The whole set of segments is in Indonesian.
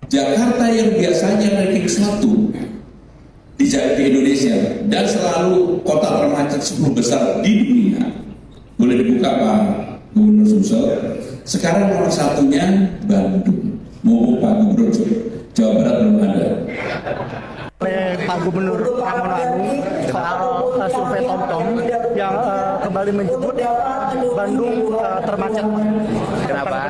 Jakarta yang biasanya ranking 1 di Indonesia dan selalu kota termacet 10 besar di dunia, boleh dibuka Pak Gubernur Sumsel, sekarang nomor satunya Bandung. Mau Pak Gubernur Jawa Barat belum ada. Oleh Pak Gubernur Pramono Anung soal survei TomTom yang kembali menyebut Bandung termacet. Kenapa?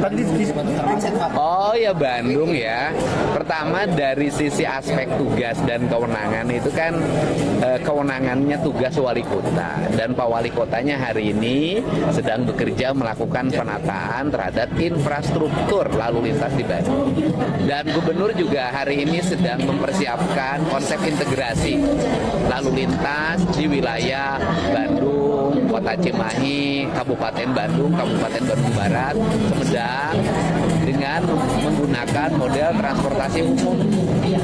Tadi termacet Pak. Oh ya Bandung ya. Pertama dari sisi aspek tugas dan kewenangan itu kan kewenangannya tugas wali kota, dan Pak Wali Kotanya hari ini sedang bekerja melakukan penataan terhadap infrastruktur lalu lintas di Bandung. Dan Gubernur juga hari ini sedang mempersiapkan konsep integrasi lalu lintas di wilayah Bandung, Kota Cimahi, Kabupaten Bandung Barat, Sumedang, dengan menggunakan model transportasi umum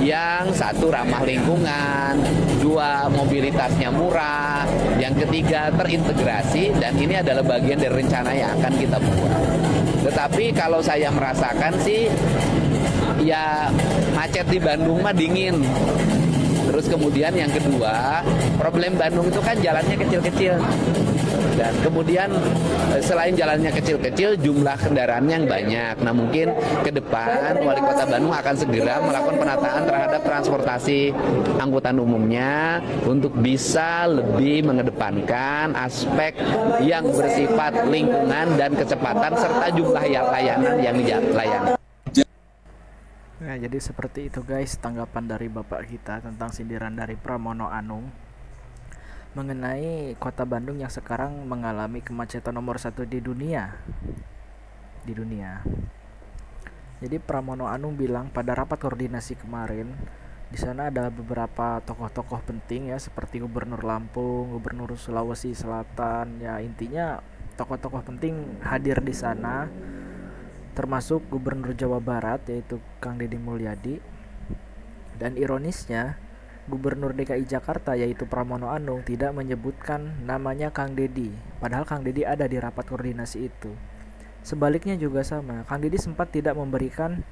yang satu ramah lingkungan, dua mobilitasnya murah, yang ketiga terintegrasi, dan ini adalah bagian dari rencana yang akan kita buat. Tetapi kalau saya merasakan sih ya macet di Bandung mah dingin. Terus kemudian yang kedua, problem Bandung itu kan jalannya kecil-kecil. Dan kemudian selain jalannya kecil-kecil, jumlah kendaraan yang banyak. Nah mungkin ke depan Wali Kota Bandung akan segera melakukan penataan terhadap transportasi angkutan umumnya untuk bisa lebih mengedepankan aspek yang bersifat lingkungan dan kecepatan serta jumlah layanan yang dilayani. Ya, jadi seperti itu guys tanggapan dari Bapak kita tentang sindiran dari Pramono Anung mengenai kota Bandung yang sekarang mengalami kemacetan nomor 1 di dunia. Jadi Pramono Anung bilang pada rapat koordinasi kemarin, di sana ada beberapa tokoh-tokoh penting ya, seperti Gubernur Lampung, Gubernur Sulawesi Selatan, ya intinya tokoh-tokoh penting hadir di sana, termasuk Gubernur Jawa Barat yaitu Kang Deddy Mulyadi. Dan ironisnya Gubernur DKI Jakarta yaitu Pramono Anung tidak menyebutkan namanya Kang Deddy, padahal Kang Deddy ada di rapat koordinasi itu. Sebaliknya juga sama, Kang Deddy sempat tidak memberikan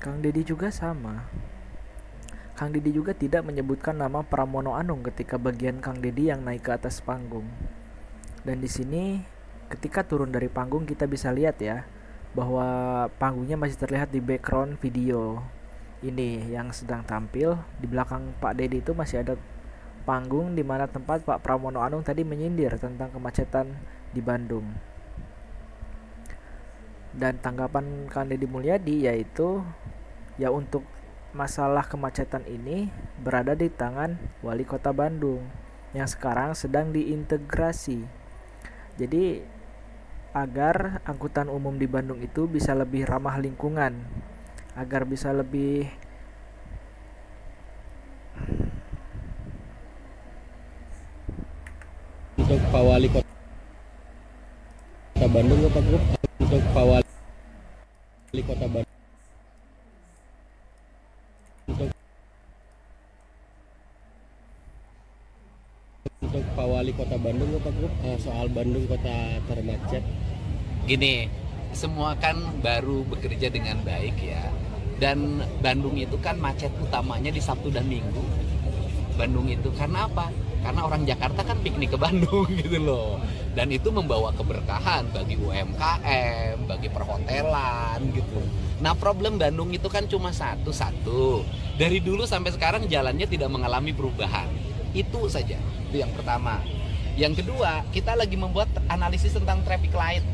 Kang Deddy juga sama. Kang Deddy juga tidak menyebutkan nama Pramono Anung ketika bagian Kang Deddy yang naik ke atas panggung. Dan di sini ketika turun dari panggung kita bisa lihat ya bahwa panggungnya masih terlihat di background video ini yang sedang tampil. Di belakang Pak Deddy itu masih ada panggung di mana tempat Pak Pramono Anung tadi menyindir tentang kemacetan di Bandung. Dan tanggapan Kang Deddy Mulyadi yaitu ya untuk masalah kemacetan ini berada di tangan Wali Kota Bandung yang sekarang sedang diintegrasi. Jadi agar angkutan umum di Bandung itu bisa lebih ramah lingkungan, agar bisa lebih untuk Pak Wali Kota Bandung Pak Gub, untuk Pak Wali Kota Bandung untuk Pak Wali Kota Bandung Pak Gub, soal Bandung kota termacet. Gini, semua kan baru bekerja dengan baik ya. Dan Bandung itu kan macet utamanya di Sabtu dan Minggu. Bandung itu karena apa? Karena orang Jakarta kan piknik ke Bandung gitu loh. Dan itu membawa keberkahan bagi UMKM, bagi perhotelan gitu. Nah problem Bandung itu kan cuma satu. Dari dulu sampai sekarang jalannya tidak mengalami perubahan. Itu saja, itu yang pertama. Yang kedua, kita lagi membuat analisis tentang traffic light.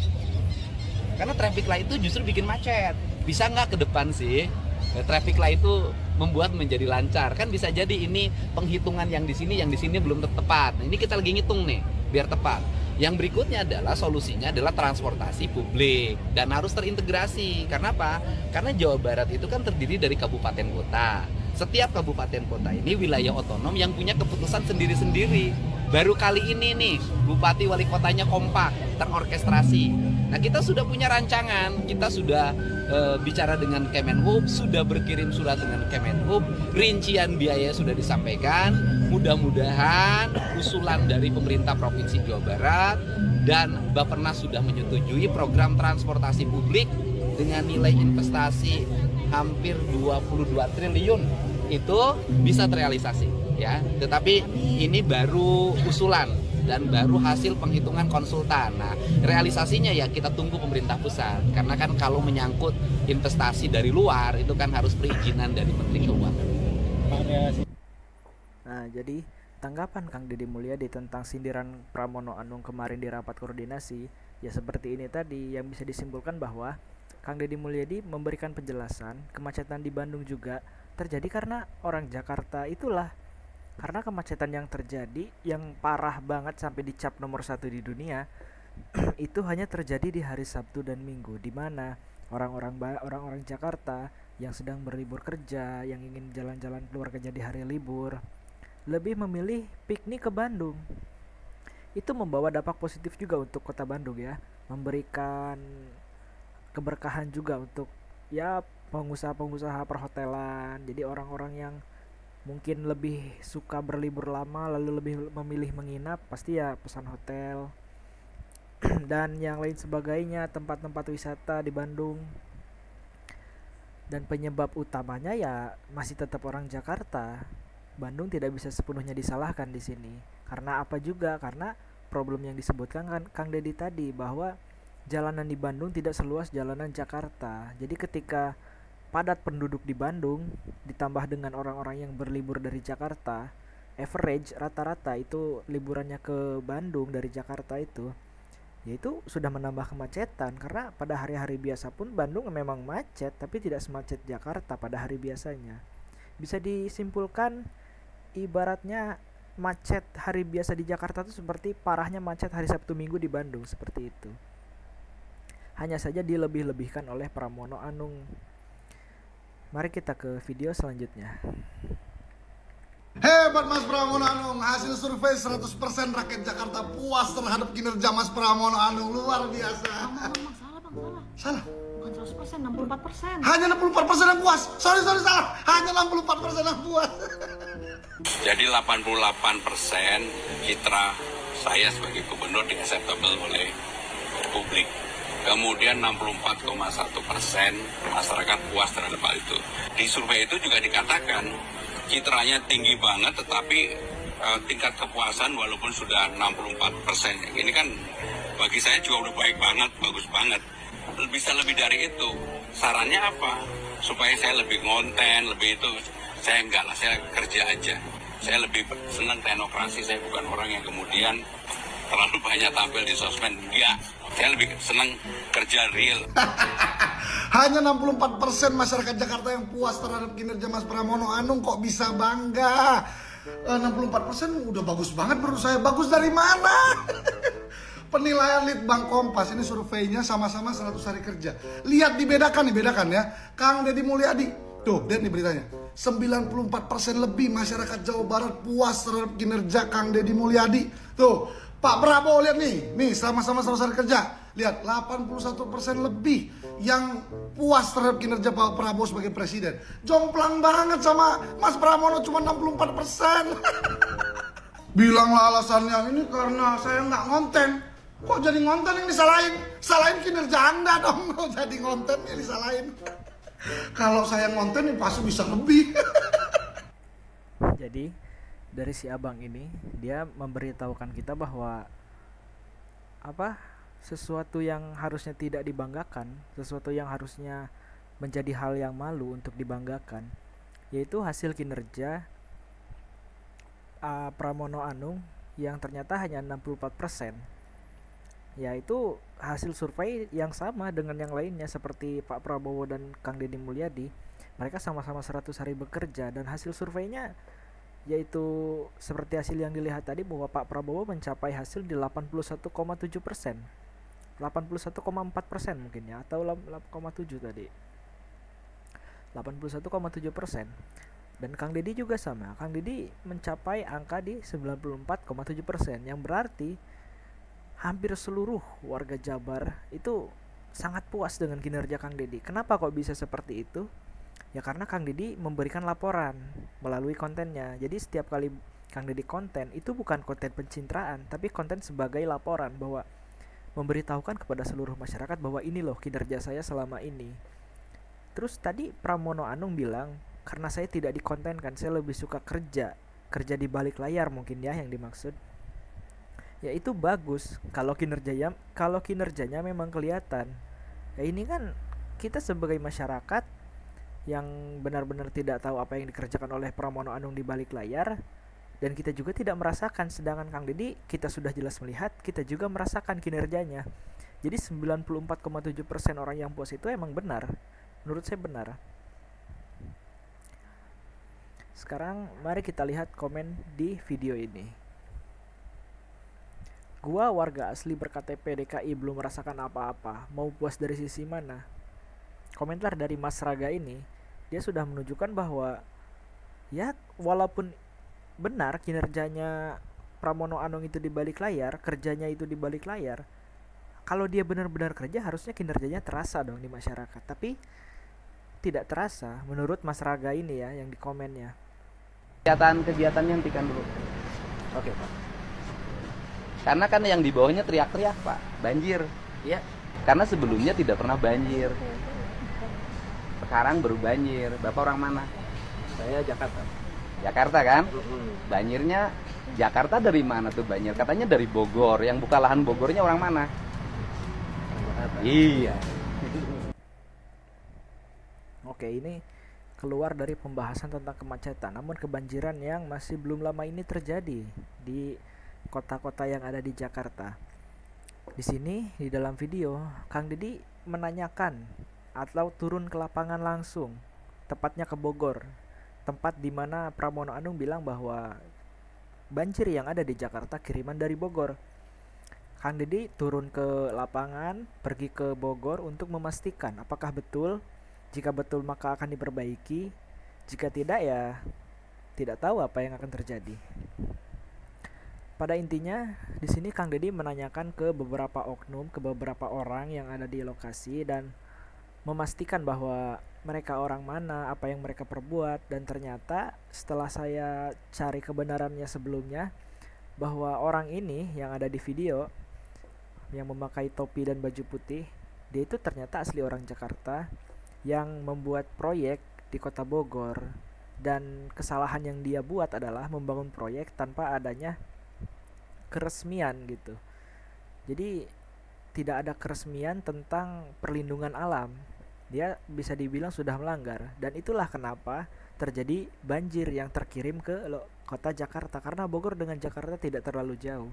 Karena traffic light itu justru bikin macet. Bisa nggak ke depan sih traffic light itu membuat menjadi lancar? Kan bisa jadi ini penghitungan yang di sini belum tepat. Nah, ini kita lagi ngitung nih biar tepat. Yang berikutnya adalah solusinya adalah transportasi publik dan harus terintegrasi. Karena apa? Karena Jawa Barat itu kan terdiri dari kabupaten kota. Setiap kabupaten kota ini wilayah otonom yang punya keputusan sendiri-sendiri. Baru kali ini nih bupati wali kotanya kompak, terorkestrasi. Nah kita sudah punya rancangan, kita sudah bicara dengan Kemenhub, sudah berkirim surat dengan Kemenhub, rincian biaya sudah disampaikan. Mudah-mudahan usulan dari pemerintah Provinsi Jawa Barat dan Bappenas sudah menyetujui program transportasi publik dengan nilai investasi hampir 22 triliun itu bisa terrealisasi ya. Tetapi ini baru usulan dan baru hasil penghitungan konsultan. Nah, realisasinya ya kita tunggu pemerintah pusat. Karena kan kalau menyangkut investasi dari luar itu kan harus perizinan dari Menteri Keuangan. Nah, jadi tanggapan Kang Deddy Mulyadi tentang sindiran Pramono Anung kemarin di rapat koordinasi ya seperti ini tadi, yang bisa disimpulkan bahwa Kang Deddy Mulyadi memberikan penjelasan kemacetan di Bandung juga terjadi karena orang Jakarta itulah. Karena kemacetan yang terjadi yang parah banget sampai dicap nomor 1 di dunia itu hanya terjadi di hari Sabtu dan Minggu, di mana orang-orang Jakarta yang sedang berlibur kerja, yang ingin jalan-jalan keluar kerja di hari libur, lebih memilih piknik ke Bandung. Itu membawa dampak positif juga untuk kota Bandung ya, memberikan keberkahan juga untuk ya pengusaha-pengusaha perhotelan. Jadi orang-orang yang mungkin lebih suka berlibur lama lalu lebih memilih menginap, pasti ya pesan hotel dan yang lain sebagainya, tempat-tempat wisata di Bandung. Dan penyebab utamanya ya masih tetap orang Jakarta. Bandung tidak bisa sepenuhnya disalahkan di sini. Karena apa juga? Karena problem yang disebutkan kan Kang Deddy tadi, bahwa jalanan di Bandung tidak seluas jalanan Jakarta. Jadi ketika padat penduduk di Bandung ditambah dengan orang-orang yang berlibur dari Jakarta, average rata-rata itu liburannya ke Bandung dari Jakarta itu, yaitu sudah menambah kemacetan. Karena pada hari-hari biasa pun Bandung memang macet, tapi tidak semacet Jakarta pada hari biasanya. Bisa disimpulkan ibaratnya macet hari biasa di Jakarta itu seperti parahnya macet hari Sabtu Minggu di Bandung, seperti itu. Hanya saja dilebih-lebihkan oleh Pramono Anung. Mari kita ke video selanjutnya. Hebat Mas Pramono Anung, hasil survei 100% rakyat Jakarta puas terhadap kinerja Mas Pramono Anung, luar biasa. Salah bang, salah. Salah? Bukan 100%, 64%. Hanya 64% yang puas. Sorry salah. Hanya 64% yang puas. Jadi 88% citra saya sebagai gubernur di-acceptable oleh publik. Kemudian 64,1% masyarakat puas terhadap hal itu. Di survei itu juga dikatakan citranya tinggi banget, tetapi tingkat kepuasan walaupun sudah 64%. Ini kan bagi saya juga udah baik banget, bagus banget. Bisa lebih dari itu. Sarannya apa? Supaya saya lebih ngonten, lebih itu. Saya enggak lah, saya kerja aja. Saya lebih senang teknokrasi, saya bukan orang yang kemudian terlalu banyak tampil di sosmed. Enggak, saya lebih senang kerja real. Hanya 64% masyarakat Jakarta yang puas terhadap kinerja Mas Pramono Anung, kok bisa bangga? 64% udah bagus banget menurut saya. Bagus dari mana? Penilaian Litbang Kompas, ini surveinya sama-sama 100 hari kerja. Lihat dibedakan ya. Kang Deddy Mulyadi, tuh lihat nih beritanya. 94% lebih masyarakat Jawa Barat puas terhadap kinerja Kang Deddy Mulyadi. Tuh, Pak Prabowo lihat nih sama-sama 100 hari kerja. Lihat, 81% lebih yang puas terhadap kinerja Pak Prabowo sebagai presiden. Jomplang banget sama Mas Pramono, cuma 64%. Bilanglah alasannya, ini karena saya nggak ngonten. Kok jadi ngonten yang disalahin? Salahin kinerja Anda dong, kok jadi ngonten yang disalahin. Kalau saya ngonten ya pasti bisa lebih. Jadi dari si abang ini dia memberitahukan kita bahwa sesuatu yang harusnya tidak dibanggakan, sesuatu yang harusnya menjadi hal yang malu untuk dibanggakan, yaitu hasil kinerja Pramono Anung yang ternyata hanya 64%. Yaitu hasil survei yang sama dengan yang lainnya seperti Pak Prabowo dan Kang Deddy Mulyadi. Mereka sama-sama 100 hari bekerja dan hasil surveinya yaitu seperti hasil yang dilihat tadi, bahwa Pak Prabowo mencapai hasil di 81,7%, 81,4% mungkin ya, atau 8,7 tadi, 81,7%. Dan Kang Deddy juga sama. Kang Deddy mencapai angka di 94,7%, yang berarti hampir seluruh warga Jabar itu sangat puas dengan kinerja Kang Deddy. Kenapa kok bisa seperti itu? Ya karena Kang Deddy memberikan laporan melalui kontennya. Jadi setiap kali Kang Deddy konten itu bukan konten pencitraan, tapi konten sebagai laporan bahwa memberitahukan kepada seluruh masyarakat bahwa ini loh kinerja saya selama ini. Terus tadi Pramono Anung bilang, karena saya tidak dikontenkan, saya lebih suka kerja di balik layar mungkin ya yang dimaksud. Ya itu bagus kalau kinerjanya memang kelihatan. Ya ini kan kita sebagai masyarakat yang benar-benar tidak tahu apa yang dikerjakan oleh Pramono Anung di balik layar, dan kita juga tidak merasakan, sedangkan Kang Deddy kita sudah jelas melihat, kita juga merasakan kinerjanya. Jadi 94,7% orang yang puas itu emang benar. Menurut saya benar. Sekarang mari kita lihat komen di video ini. Gua warga asli berKTP DKI belum merasakan apa-apa. Mau puas dari sisi mana? Komentar dari Mas Raga ini, dia sudah menunjukkan bahwa ya walaupun benar kinerjanya Pramono Anung itu di balik layar, kerjanya itu di balik layar, kalau dia benar-benar kerja harusnya kinerjanya terasa dong di masyarakat. Tapi tidak terasa menurut Mas Raga ini ya yang di komennya. Kegiatan yang hentikan dulu. Oke Pak. Karena kan yang di bawahnya teriak-teriak Pak, banjir. Iya. Karena sebelumnya tidak pernah banjir. Sekarang baru banjir. Bapak orang mana? Saya Jakarta. Jakarta kan? Banjirnya Jakarta dari mana tuh banjir? Katanya dari Bogor. Yang buka lahan Bogornya orang mana? Iya. Oke, ini keluar dari pembahasan tentang kemacetan, namun kebanjiran yang masih belum lama ini terjadi di kota-kota yang ada di Jakarta. Di sini di dalam video Kang Deddy menanyakan atau turun ke lapangan langsung, tepatnya ke Bogor, tempat di mana Pramono Anung bilang bahwa banjir yang ada di Jakarta kiriman dari Bogor. Kang Deddy turun ke lapangan, pergi ke Bogor untuk memastikan apakah betul. Jika betul maka akan diperbaiki, jika tidak ya tidak tahu apa yang akan terjadi. Pada intinya di sini Kang Deddy menanyakan ke beberapa oknum, ke beberapa orang yang ada di lokasi dan memastikan bahwa mereka orang mana, apa yang mereka perbuat, dan ternyata setelah saya cari kebenarannya sebelumnya bahwa orang ini yang ada di video yang memakai topi dan baju putih, dia itu ternyata asli orang Jakarta yang membuat proyek di kota Bogor, dan kesalahan yang dia buat adalah membangun proyek tanpa adanya keresmian gitu. Jadi tidak ada keresmian tentang perlindungan alam. Dia bisa dibilang sudah melanggar, dan itulah kenapa terjadi banjir yang terkirim ke kota Jakarta, karena Bogor dengan Jakarta tidak terlalu jauh.